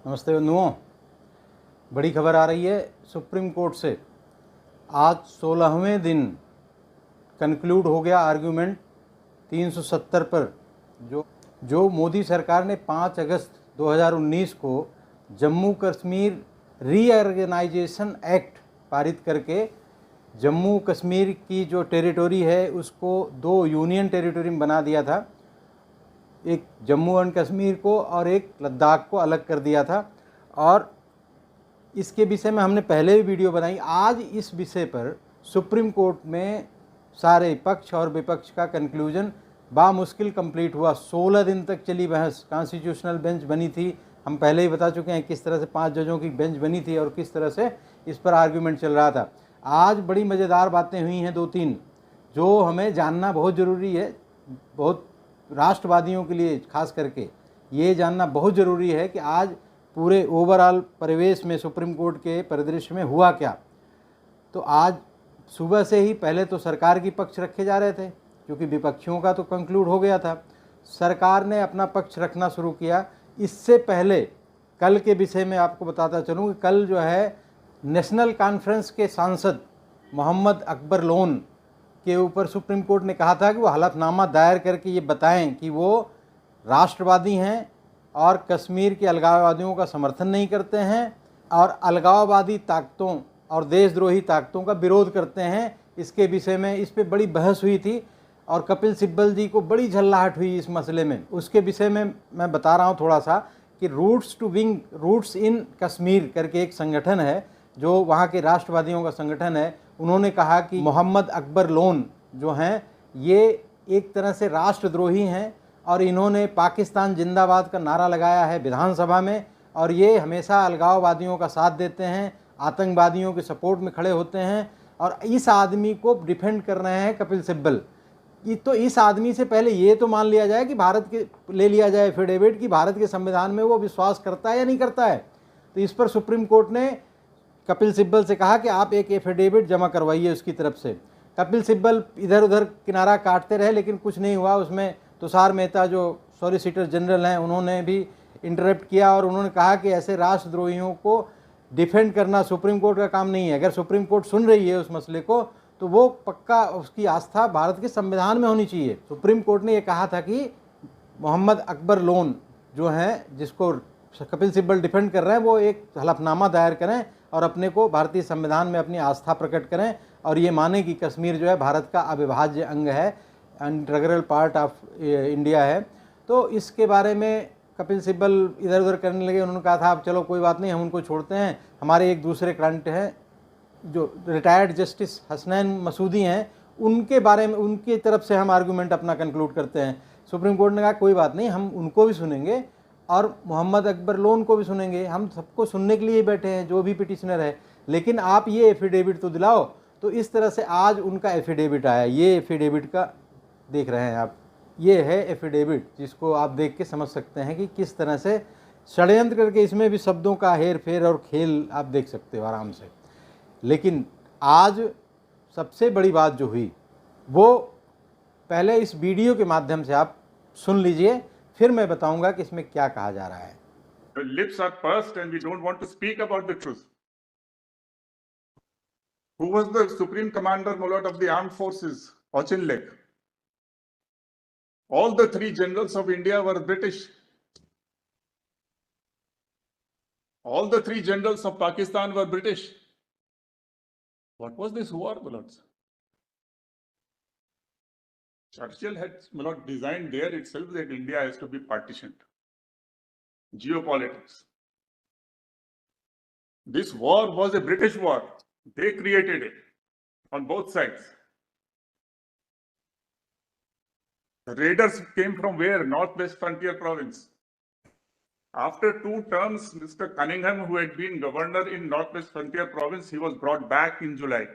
नमस्ते बंधुओं। बड़ी खबर आ रही है सुप्रीम कोर्ट से। आज 16वें दिन कंक्लूड हो गया आर्ग्यूमेंट 370 पर। जो मोदी सरकार ने 5 अगस्त 2019 को जम्मू कश्मीर रीऑर्गेनाइजेशन एक्ट पारित करके जम्मू कश्मीर की जो टेरिटोरी है उसको 2 यूनियन टेरिटोरी में बना दिया था। एक जम्मू एंड कश्मीर को और एक लद्दाख को अलग कर दिया था। और इसके विषय में हमने पहले भी वीडियो बनाई। आज इस विषय पर सुप्रीम कोर्ट में सारे पक्ष और विपक्ष का कंक्लूजन बामुश्किल कंप्लीट हुआ। 16 दिन तक चली बहस। कॉन्स्टिट्यूशनल बेंच बनी थी, हम पहले ही बता चुके हैं किस तरह से 5 जजों की बेंच बनी थी और किस तरह से इस पर आर्ग्यूमेंट चल रहा था। आज बड़ी मज़ेदार बातें हुई हैं 2-3 जो हमें जानना बहुत ज़रूरी है। बहुत राष्ट्रवादियों के लिए खास करके ये जानना बहुत ज़रूरी है कि आज पूरे ओवरऑल परिवेश में सुप्रीम कोर्ट के परिदृश्य में हुआ क्या। तो आज सुबह से ही पहले तो सरकार की पक्ष रखे जा रहे थे क्योंकि विपक्षियों का तो कंक्लूड हो गया था। सरकार ने अपना पक्ष रखना शुरू किया। इससे पहले कल के विषय में आपको बताता चलूँ कि कल जो है नेशनल कॉन्फ्रेंस के सांसद मोहम्मद अकबर लोन के ऊपर सुप्रीम कोर्ट ने कहा था कि वो हलफनामा दायर करके ये बताएं कि वो राष्ट्रवादी हैं और कश्मीर के अलगाववादियों का समर्थन नहीं करते हैं और अलगाववादी ताकतों और देशद्रोही ताकतों का विरोध करते हैं। इसके विषय में इस पे बड़ी बहस हुई थी और कपिल सिब्बल जी को बड़ी झल्लाहट हुई इस मसले में। उसके विषय में मैं बता रहा हूँ थोड़ा सा कि रूट्स इन कश्मीर करके एक संगठन है जो वहाँ के राष्ट्रवादियों का संगठन है। उन्होंने कहा कि मोहम्मद अकबर लोन जो हैं ये एक तरह से राष्ट्रद्रोही हैं और इन्होंने पाकिस्तान जिंदाबाद का नारा लगाया है विधानसभा में और ये हमेशा अलगाववादियों का साथ देते हैं, आतंकवादियों के सपोर्ट में खड़े होते हैं और इस आदमी को डिफेंड कर रहे हैं कपिल सिब्बल। तो इस आदमी से पहले ये तो मान लिया जाए कि भारत के ले लिया जाए एफिडेविट कि भारत के संविधान में वो विश्वास करता है या नहीं करता है। तो इस पर सुप्रीम कोर्ट ने कपिल सिब्बल से कहा कि आप एक एफिडेविट जमा करवाइए उसकी तरफ से। कपिल सिब्बल इधर उधर किनारा काटते रहे लेकिन कुछ नहीं हुआ। उसमें तुषार मेहता जो सॉलिसिटर जनरल हैं उन्होंने भी इंटरप्ट किया और उन्होंने कहा कि ऐसे राष्ट्रद्रोहियों को डिफेंड करना सुप्रीम कोर्ट का काम नहीं है। अगर सुप्रीम कोर्ट सुन रही है उस मसले को तो वो पक्का उसकी आस्था भारत के संविधान में होनी चाहिए। सुप्रीम कोर्ट ने ये कहा था कि मोहम्मद अकबर लोन जो हैं जिसको कपिल सिब्बल डिफेंड कर रहे हैं वो एक हलफनामा दायर करें और अपने को भारतीय संविधान में अपनी आस्था प्रकट करें और ये माने कि कश्मीर जो है भारत का अविभाज्य अंग है, इंटीग्रल पार्ट ऑफ इंडिया है। तो इसके बारे में कपिल सिब्बल इधर उधर करने लगे। उन्होंने कहा था अब चलो कोई बात नहीं, हम उनको छोड़ते हैं। हमारे एक दूसरे क्लाइंट हैं जो रिटायर्ड जस्टिस हसनैन मसूदी हैं, उनके बारे में उनकी तरफ से हम आर्गूमेंट अपना कंक्लूड करते हैं। सुप्रीम कोर्ट ने कहा कोई बात नहीं, हम उनको भी सुनेंगे और मोहम्मद अकबर लोन को भी सुनेंगे। हम सबको सुनने के लिए बैठे हैं जो भी पिटिशनर है, लेकिन आप ये एफिडेविट तो दिलाओ। तो इस तरह से आज उनका एफिडेविट आया। ये एफिडेविट का देख रहे हैं आप, ये है एफिडेविट जिसको आप देख के समझ सकते हैं कि किस तरह से षड्यंत्र करके इसमें भी शब्दों का हेर फेर और खेल आप देख सकते हो आराम से। लेकिन आज सबसे बड़ी बात जो हुई वो पहले इस वीडियो के माध्यम से आप सुन लीजिए, फिर मैं बताऊंगा कि इसमें क्या कहा जा रहा है। The lips are pursed and we don't want to speak about the truth. Who was the Supreme Commander, Mulot, of the Armed Forces? Auchinleck. All the 3 generals of India were British. All the 3 generals of Pakistan were British. What was this war, Mulot? Churchill had, Mulot, designed there itself that India has to be partitioned. Geopolitics. This war was a British war. They created it on both sides. The raiders came from where? Northwest Frontier Province. After 2 terms, Mr. Cunningham, who had been governor in Northwest Frontier Province, he was brought back in July,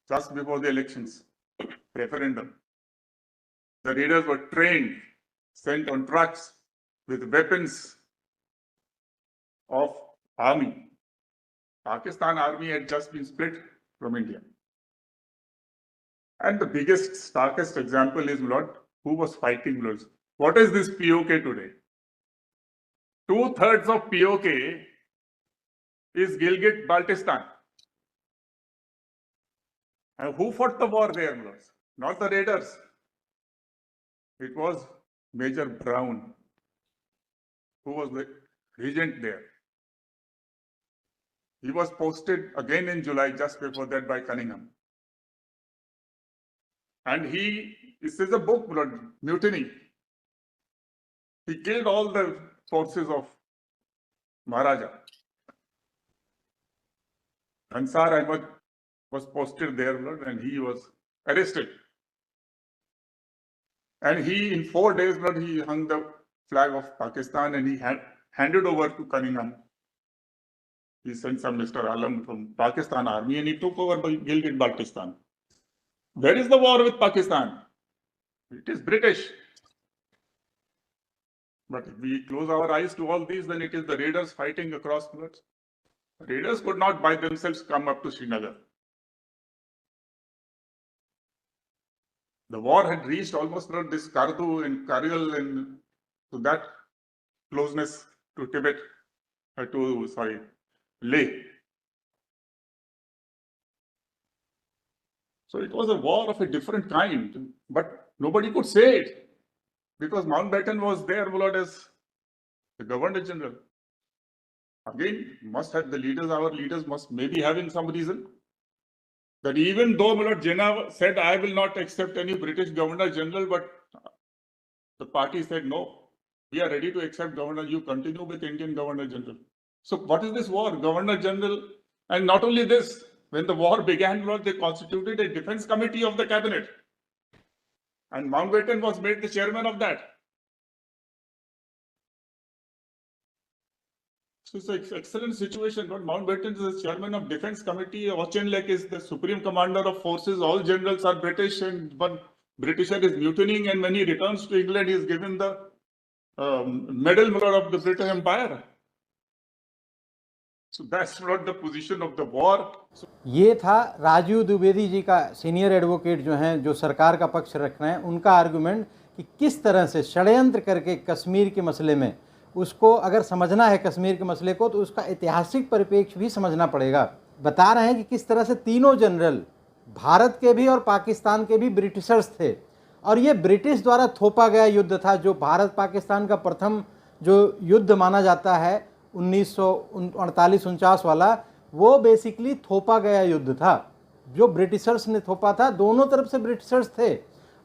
just before the elections, referendum. The raiders were trained, sent on trucks with weapons of army. Pakistan army had just been split from India. And the biggest, starkest example is, Lord, who was fighting Lord. What is this POK today? 2/3 of POK is Gilgit-Baltistan. And who fought the war there, my lords? Not the raiders. It was Major Brown, who was the regent there. He was posted again in July, just before that, by Cunningham. And this is a book, Mutiny. He killed all the forces of Maharaja. Ansar Ahmad was posted there, and he was arrested. And in 4 days, he hung the flag of Pakistan and he had handed over to Cunningham. He sent some Mr. Alam from Pakistan army and he took over Gilgit-Baltistan. Where is the war with Pakistan? It is British. But if we close our eyes to all these, then it is the raiders fighting across floods. Raiders could not by themselves come up to Srinagar. The war had reached almost this Kardu and Kargil and to that closeness to Tibet, Leh. So it was a war of a different kind, but nobody could say it because Mountbatten was there, Lord, as the Governor General. Again, our leaders must maybe having some reason that even though Lord Jinnah said, I will not accept any British Governor General, but the party said, no, we are ready to accept Governor, you continue with Indian Governor General. So what is this war? Governor General, and not only this, when the war began, Lord, they constituted a defense committee of the cabinet. And Mountbatten was made the chairman of that. So it's an excellent situation. Lord Mountbatten is the chairman of defense committee. Auchinleck is the supreme commander of forces. All generals are British, and one Britisher is mutinying, and when he returns to England, he is given the medal of the British Empire. So that's not the position of the war. ये था राजीव द्विवेदी जी का, senior advocate जो हैं, जो सरकार का पक्ष रख रहे हैं, उनका आर्गुमेंट कि किस तरह से षड्यंत्र करके कश्मीर के मसले में, उसको अगर समझना है कश्मीर के मसले को, तो उसका ऐतिहासिक परिप्रेक्ष्य भी समझना पड़ेगा। बता रहे हैं कि किस तरह से तीनों जनरल, भारत के भी और पाकिस्तान के भी, ब्रिटिशर्स थे, और ये ब्रिटिश द्वारा थोपा गया युद्ध था। जो भारत पाकिस्तान का प्रथम जो युद्ध माना जाता है 1948-49 वाला, वो बेसिकली थोपा गया युद्ध था, जो ब्रिटिशर्स ने थोपा था। दोनों तरफ से ब्रिटिशर्स थे।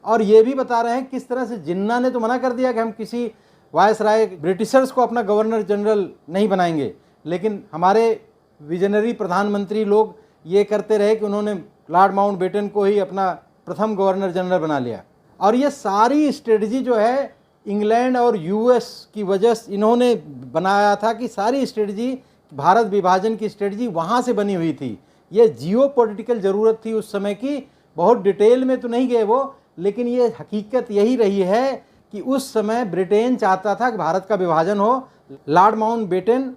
और ये भी बता रहे हैं किस तरह से जिन्ना ने तो मना कर दिया कि हम किसी वायसराय ब्रिटिशर्स को अपना गवर्नर जनरल नहीं बनाएंगे, लेकिन हमारे विजनरी प्रधानमंत्री लोग ये करते रहे कि उन्होंने लॉर्ड माउंटबेटन को ही अपना प्रथम गवर्नर जनरल बना लिया। और ये सारी स्ट्रेटजी जो है इंग्लैंड और यूएस की वजह से इन्होंने बनाया था, कि सारी स्ट्रेटजी, भारत विभाजन की स्ट्रेटजी वहाँ से बनी हुई थी। ये जियो पॉलिटिकल ज़रूरत थी उस समय की। बहुत डिटेल में तो नहीं गए वो, लेकिन ये हकीकत यही रही है कि उस समय ब्रिटेन चाहता था कि भारत का विभाजन हो। लॉर्ड माउंटबेटन,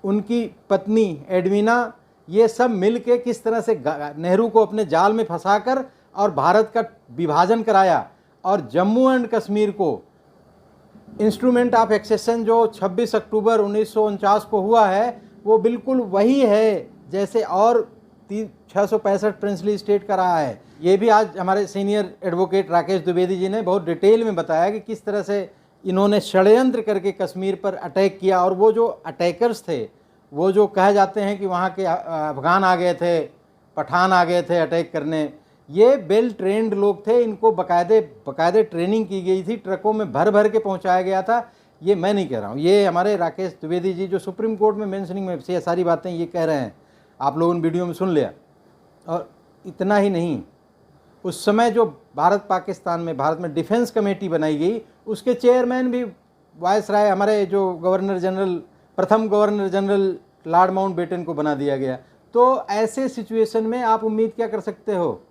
उनकी पत्नी एडविना, ये सब मिल के किस तरह से नेहरू को अपने जाल में फंसाकर और भारत का विभाजन कराया। और जम्मू एंड कश्मीर को इंस्ट्रूमेंट ऑफ एक्सेशन जो 26 अक्टूबर 1949 को हुआ है, वो बिल्कुल वही है जैसे और 665 प्रिंसली स्टेट का रहा है। ये भी आज हमारे सीनियर एडवोकेट राकेश द्विवेदी जी ने बहुत डिटेल में बताया कि किस तरह से इन्होंने षड्यंत्र करके कश्मीर पर अटैक किया। और वो जो अटैकर्स थे, वो जो कहे जाते हैं कि वहाँ के अफगान आ गए थे, पठान आ गए थे अटैक करने, ये वेल ट्रेंड लोग थे। इनको बकायदे ट्रेनिंग की गई थी, ट्रकों में भर भर के पहुंचाया गया था। ये मैं नहीं कह रहा हूँ, ये हमारे राकेश द्विवेदी जी जो सुप्रीम कोर्ट में मेंशनिंग में से सारी बातें ये कह रहे हैं, आप लोगों ने वीडियो में सुन लिया। और इतना ही नहीं, उस समय जो भारत में डिफेंस कमेटी बनाई गई, उसके चेयरमैन भी वायसराय, हमारे जो गवर्नर जनरल, प्रथम गवर्नर जनरल लॉर्ड माउंटबेटन को बना दिया गया। तो ऐसे सिचुएशन में आप उम्मीद क्या कर सकते हो?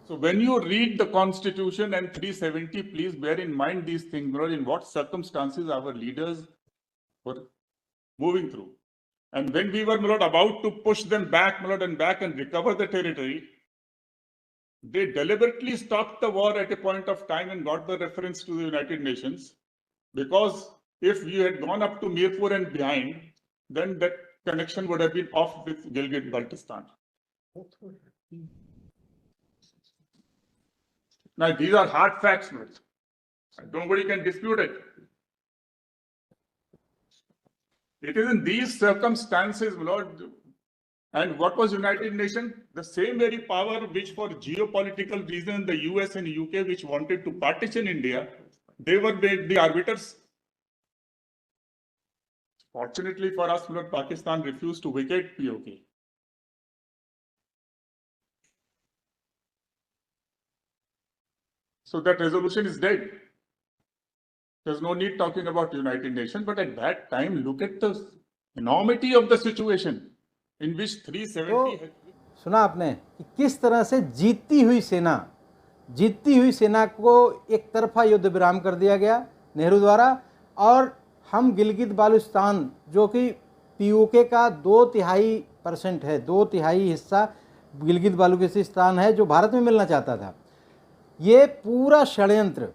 So when you read the Constitution and 370, please bear in mind these things, Lord, in what circumstances our leaders were moving through. And when we were, Lord, about to push them back, Lord, and recover the territory, they deliberately stopped the war at a point of time and got the reference to the United Nations, because if you had gone up to Mirpur and behind, then that connection would have been off with Gilgit-Baltistan. Now, these are hard facts, Milord. Nobody can dispute it. It is in these circumstances, Milord, and what was United Nations? The same very power which for geopolitical reasons, the US and UK, which wanted to partition India, they were the arbiters. Fortunately for us, Milord, Pakistan refused to vacate POK. So that resolution is dead. There's no need talking about United Nations, but at that time, look at the enormity of the situation in which 370 had... सुना आपने कि किस तरह से जीतती हुई सेना को एक तरफा युद्ध विराम कर दिया गया नेहरू द्वारा, और हम गिलगित बाल्टिस्तान जो कि पीओके का 2/3% है, 2/3 हिस्सा गिलगित बाल्टिस्तान है जो भारत में मिलना चाहता था। ये पूरा षड्यंत्र,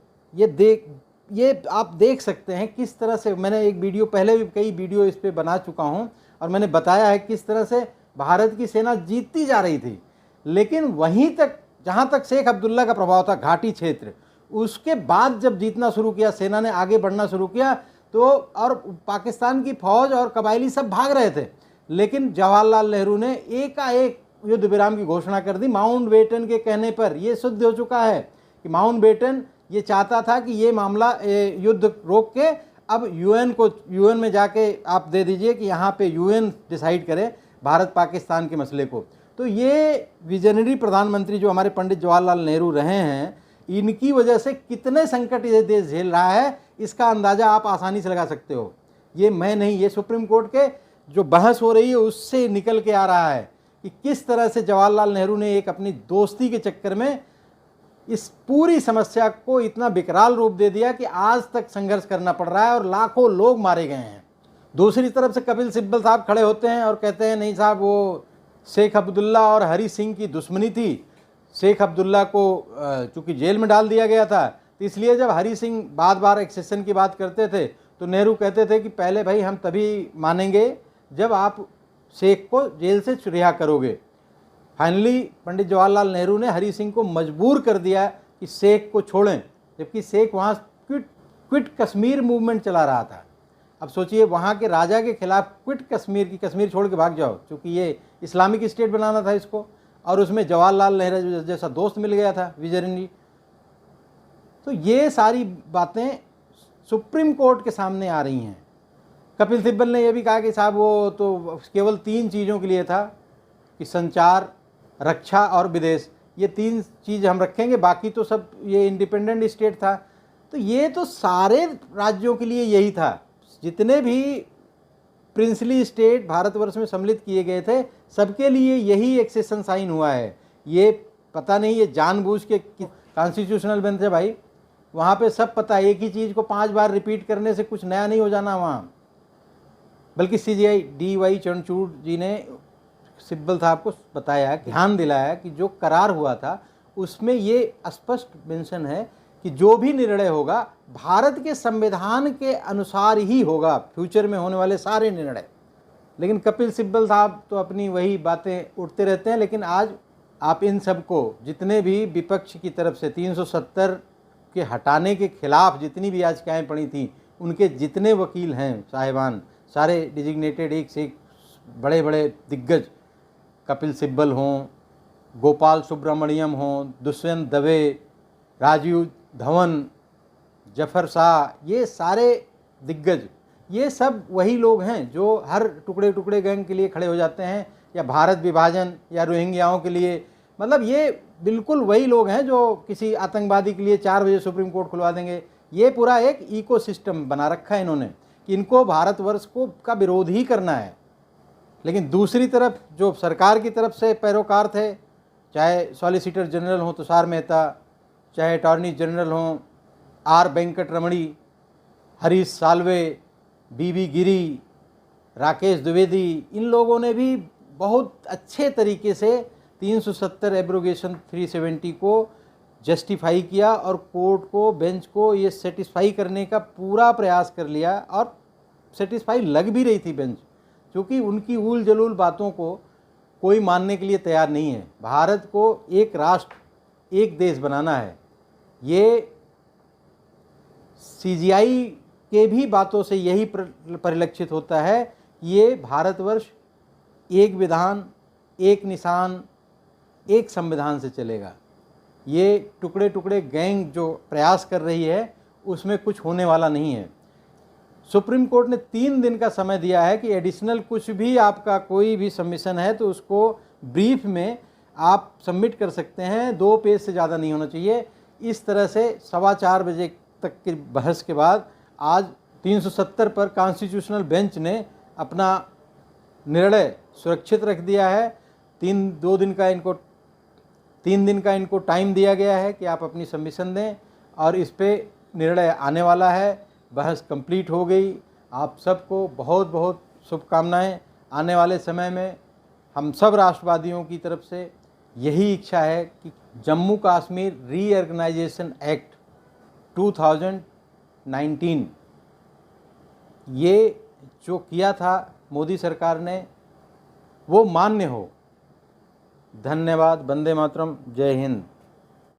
ये आप देख सकते हैं किस तरह से, मैंने एक वीडियो पहले भी कई वीडियो इस पे बना चुका हूं और मैंने बताया है किस तरह से भारत की सेना जीतती जा रही थी, लेकिन वहीं तक जहां तक शेख अब्दुल्ला का प्रभाव था घाटी क्षेत्र, उसके बाद जब जीतना शुरू किया, सेना ने आगे बढ़ना शुरू किया, तो और पाकिस्तान की फौज और कबायली सब भाग रहे थे, लेकिन जवाहरलाल नेहरू ने एकाएक युद्ध विराम की घोषणा कर दी माउंटबेटन के कहने पर। यह सिद्ध हो चुका है कि माउंटबेटन ये चाहता था कि ये मामला युद्ध रोक के अब यूएन में जाके आप दे दीजिए कि यहाँ पे यूएन डिसाइड करे भारत पाकिस्तान के मसले को। तो ये विजनरी प्रधानमंत्री जो हमारे पंडित जवाहरलाल नेहरू रहे हैं, इनकी वजह से कितने संकट ये देश झेल रहा है, इसका अंदाज़ा आप आसानी से लगा सकते हो। ये मैं नहीं, ये सुप्रीम कोर्ट के जो बहस हो रही है उससे निकल के आ रहा है कि किस तरह से जवाहरलाल नेहरू ने एक अपनी दोस्ती के चक्कर में इस पूरी समस्या को इतना विकराल रूप दे दिया कि आज तक संघर्ष करना पड़ रहा है और लाखों लोग मारे गए हैं। दूसरी तरफ से कपिल सिब्बल साहब खड़े होते हैं और कहते हैं नहीं साहब, वो शेख अब्दुल्ला और हरी सिंह की दुश्मनी थी, शेख अब्दुल्ला को चूंकि जेल में डाल दिया गया था, तो इसलिए जब हरी सिंह बार बार एक्सेशन की बात करते थे तो नेहरू कहते थे कि पहले भाई हम तभी मानेंगे जब आप शेख को जेल से रिहा करोगे। फाइनली पंडित जवाहरलाल नेहरू ने हरी सिंह को मजबूर कर दिया कि शेख को छोड़ें, जबकि शेख वहाँ क्विट कश्मीर मूवमेंट चला रहा था। अब सोचिए, वहाँ के राजा के खिलाफ क्विट कश्मीर की, कश्मीर छोड़ के भाग जाओ, क्योंकि ये इस्लामिक स्टेट बनाना था इसको, और उसमें जवाहरलाल नेहरू जैसा दोस्त मिल गया था विजयरंजी। तो ये सारी बातें सुप्रीम कोर्ट के सामने आ रही हैं। कपिल सिब्बल ने यह भी कहा कि साहब वो तो केवल 3 चीज़ों के लिए था कि संचार, रक्षा और विदेश, ये 3 चीज़ हम रखेंगे, बाकी तो सब ये इंडिपेंडेंट स्टेट था। तो ये तो सारे राज्यों के लिए यही था, जितने भी प्रिंसली स्टेट भारतवर्ष में सम्मिलित किए गए थे सबके लिए यही एक्सेशन साइन हुआ है। ये पता नहीं ये जानबूझ के कॉन्स्टिट्यूशनल बेंच है भाई, वहाँ पे सब पता है, एक ही चीज़ को 5 बार रिपीट करने से कुछ नया नहीं हो जाना वहाँ। बल्कि CJI DY चंद्रचूड़ जी ने सिब्बल साहब को बताया, ध्यान दिलाया कि जो करार हुआ था उसमें ये स्पष्ट मेंशन है कि जो भी निर्णय होगा भारत के संविधान के अनुसार ही होगा, फ्यूचर में होने वाले सारे निर्णय। लेकिन कपिल सिब्बल साहब तो अपनी वही बातें उठते रहते हैं। लेकिन आज आप इन सबको, जितने भी विपक्ष की तरफ से 370 के हटाने के खिलाफ जितनी भी याचिकाएं पड़ी थी, उनके जितने वकील हैं साहिबान, सारे डिजिग्नेटेड, एक से एक बड़े बड़े दिग्गज, कपिल सिब्बल हों, गोपाल सुब्रमण्यम हों, दुष्यंत दवे, राजीव धवन, जफर शाह, ये सारे दिग्गज, ये सब वही लोग हैं जो हर टुकड़े टुकड़े गैंग के लिए खड़े हो जाते हैं, या भारत विभाजन या रोहिंग्याओं के लिए। मतलब ये बिल्कुल वही लोग हैं जो किसी आतंकवादी के लिए 4 बजे सुप्रीम कोर्ट खुलवा देंगे। ये पूरा एक इकोसिस्टम बना रखा है इन्होंने कि इनको भारतवर्ष को का विरोध ही करना है। लेकिन दूसरी तरफ जो सरकार की तरफ से पैरोकार थे, चाहे सॉलिसिटर जनरल हों तुषार मेहता, चाहे अटॉर्नी जनरल हों are Venkat Ramani, Harish Salve, BB गिरी, राकेश द्विवेदी, इन लोगों ने भी बहुत अच्छे तरीके से 370 एब्रोगेशन 370 को जस्टिफाई किया और कोर्ट को, बेंच को ये सेटिस्फाई करने का पूरा प्रयास कर लिया और सेटिस्फाई लग भी रही थी बेंच, क्योंकि उनकी ऊल जलूल बातों को कोई मानने के लिए तैयार नहीं है। भारत को एक राष्ट्र, एक देश बनाना है। ये सीजीआई के भी बातों से यही परिलक्षित होता है कि ये भारतवर्ष एक विधान, एक निशान, एक संविधान से चलेगा। ये टुकड़े टुकड़े गैंग जो प्रयास कर रही है उसमें कुछ होने वाला नहीं है। सुप्रीम कोर्ट ने 3 दिन का समय दिया है कि एडिशनल कुछ भी आपका कोई भी सबमिशन है तो उसको ब्रीफ में आप सबमिट कर सकते हैं, 2 पेज से ज़्यादा नहीं होना चाहिए। इस तरह से 4:15 बजे तक की बहस के बाद आज 370 पर कॉन्स्टिट्यूशनल बेंच ने अपना निर्णय सुरक्षित रख दिया है। 3 दिन का इनको टाइम दिया गया है कि आप अपनी सबमिशन दें और इस पे निर्णय आने वाला है। बहस कंप्लीट हो गई। आप सबको बहुत बहुत शुभकामनाएं। आने वाले समय में हम सब राष्ट्रवादियों की तरफ से यही इच्छा है कि जम्मू कश्मीर रीऑर्गेनाइजेशन एक्ट 2019 ये जो किया था मोदी सरकार ने वो मान्य हो। धन्यवाद। वंदे मातरम। जय हिंद।